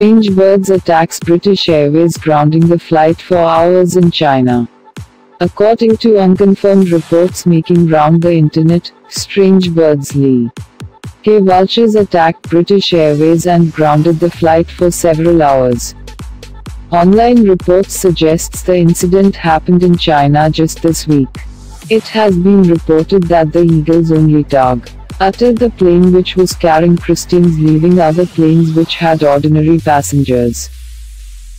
Strange birds attacks British Airways, grounding the flight for hours in China. According to unconfirmed reports making round the internet, strange birds K vultures attacked British Airways and grounded the flight for several hours. Online reports suggests the incident happened in China just this week. It has been reported that the Eagle's only tug uttered the plane which was carrying Christians, leaving other planes which had ordinary passengers.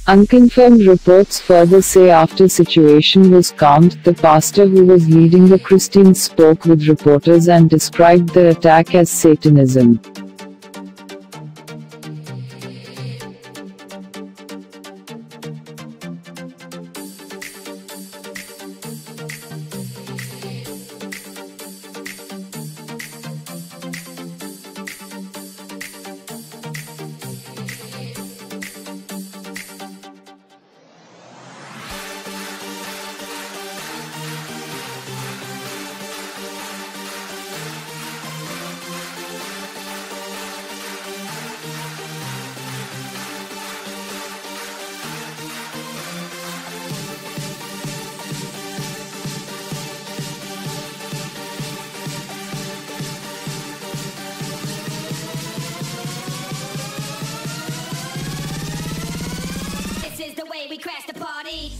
Unconfirmed reports further say after situation was calmed, the pastor who was leading the Christians spoke with reporters and described the attack as Satanism. Is the way we crash the party.